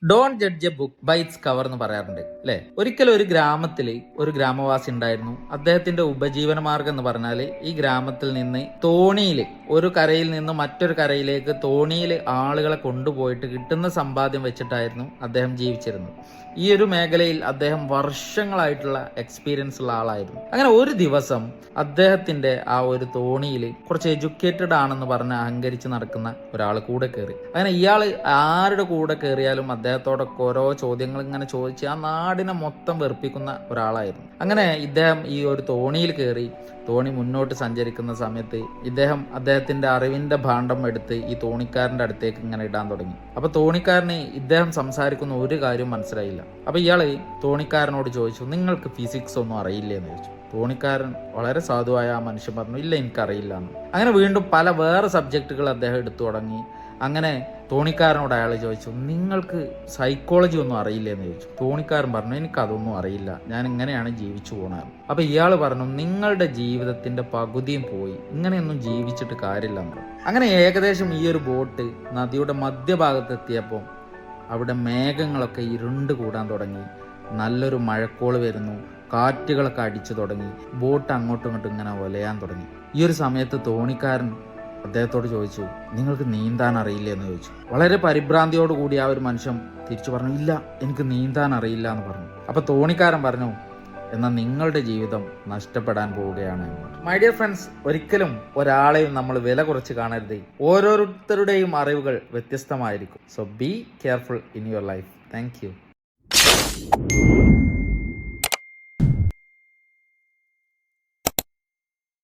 Don judge a book by its cover എന്ന് പറയാറുണ്ട് അല്ലെ. ഒരിക്കലും ഒരു ഗ്രാമത്തിൽ ഒരു ഗ്രാമവാസി ഉണ്ടായിരുന്നു. അദ്ദേഹത്തിന്റെ ഉപജീവന മാർഗം എന്ന് പറഞ്ഞാൽ ഈ ഗ്രാമത്തിൽ നിന്ന് തോണിയിൽ ഒരു കരയിൽ നിന്ന് മറ്റൊരു കരയിലേക്ക് തോണിയിൽ ആളുകളെ കൊണ്ടുപോയിട്ട് കിട്ടുന്ന സമ്പാദ്യം വെച്ചിട്ടായിരുന്നു അദ്ദേഹം ജീവിച്ചിരുന്നത്. ഈ ഒരു മേഖലയിൽ അദ്ദേഹം വർഷങ്ങളായിട്ടുള്ള എക്സ്പീരിയൻസ് ഉള്ള ആളായിരുന്നു. അങ്ങനെ ഒരു ദിവസം അദ്ദേഹത്തിന്റെ ആ ഒരു തോണിയിൽ കുറച്ച് എഡ്യൂക്കേറ്റഡ് ആണെന്ന് പറഞ്ഞ് അഹങ്കരിച്ച് നടക്കുന്ന ഒരാൾ കൂടെ കയറി. അങ്ങനെ ഇയാൾ ആരുടെ കൂടെ കയറിയാലും അദ്ദേഹത്തോടൊക്കെ ഓരോ ചോദ്യങ്ങൾ ഇങ്ങനെ ചോദിച്ച് ആ നാടിനെ മൊത്തം വെറുപ്പിക്കുന്ന ഒരാളായിരുന്നു. അങ്ങനെ ഇദ്ദേഹം ഈ ഒരു തോണിയിൽ കയറി തോണി മുന്നോട്ട് സഞ്ചരിക്കുന്ന സമയത്ത് അദ്ദേഹത്തിന്റെ അറിവിന്റെ ഭാണ്ഡം എടുത്ത് ഈ തോണിക്കാരന്റെ അടുത്തേക്ക് ഇങ്ങനെ ഇടാൻ തുടങ്ങി. അപ്പൊ തോണിക്കാരന് ഇദ്ദേഹം സംസാരിക്കുന്ന ഒരു കാര്യം മനസ്സിലായില്ല. അപ്പൊ ഇയാള് തോണിക്കാരനോട് ചോദിച്ചു, നിങ്ങൾക്ക് ഫിസിക്സ് ഒന്നും അറിയില്ലേ എന്ന് ചോദിച്ചു. തോണിക്കാരൻ വളരെ സാധുവായ ആ മനുഷ്യൻ പറഞ്ഞു, ഇല്ല എനിക്കറിയില്ല എന്ന്. അങ്ങനെ വീണ്ടും പല വേറെ സബ്ജക്റ്റുകൾ അദ്ദേഹം എടുത്തു തുടങ്ങി. അങ്ങനെ തോണിക്കാരനോട് അയാൾ ചോദിച്ചു, നിങ്ങൾക്ക് സൈക്കോളജി ഒന്നും അറിയില്ലേ എന്ന് ചോദിച്ചു. തോണിക്കാരൻ പറഞ്ഞു, എനിക്കതൊന്നും അറിയില്ല, ഞാൻ ഇങ്ങനെയാണ് ജീവിച്ചു പോണത്. അപ്പൊ ഇയാൾ പറഞ്ഞു, നിങ്ങളുടെ ജീവിതത്തിന്റെ പകുതിയും പോയി, ഇങ്ങനെയൊന്നും ജീവിച്ചിട്ട് കാര്യമില്ല എന്ന്. അങ്ങനെ ഏകദേശം ഈ ഒരു ബോട്ട് നദിയുടെ മധ്യഭാഗത്തെത്തിയപ്പോൾ അവിടെ മേഘങ്ങളൊക്കെ ഇരുണ്ട് കൂടാൻ തുടങ്ങി. നല്ലൊരു മഴക്കോള് വരുന്നു, കാറ്റുകളൊക്കെ അടിച്ചു തുടങ്ങി. ബോട്ട് അങ്ങോട്ടും ഇങ്ങോട്ടും ഇങ്ങനെ ഒലയാൻ തുടങ്ങി. ഈ ഒരു സമയത്ത് തോണിക്കാരൻ അദ്ദേഹത്തോട് ചോദിച്ചു, നിങ്ങൾക്ക് നീന്താൻ അറിയില്ല എന്ന് ചോദിച്ചു. വളരെ പരിഭ്രാന്തിയോടുകൂടി ആ ഒരു മനുഷ്യൻ തിരിച്ചു പറഞ്ഞു, ഇല്ല എനിക്ക് നീന്താൻ അറിയില്ല എന്ന് പറഞ്ഞു. അപ്പൊ തോണിക്കാരൻ പറഞ്ഞു, എന്നാൽ നിങ്ങളുടെ ജീവിതം നഷ്ടപ്പെടാൻ പോവുകയാണ് എന്ന് പറഞ്ഞു. മൈ ഡിയർ ഫ്രണ്ട്സ്, ഒരിക്കലും ഒരാളെയും നമ്മൾ വില കുറച്ച് കാണരുത്. ഓരോരുത്തരുടെയും അറിവുകൾ വ്യത്യസ്തമായിരിക്കും. So be careful in your life. Thank you.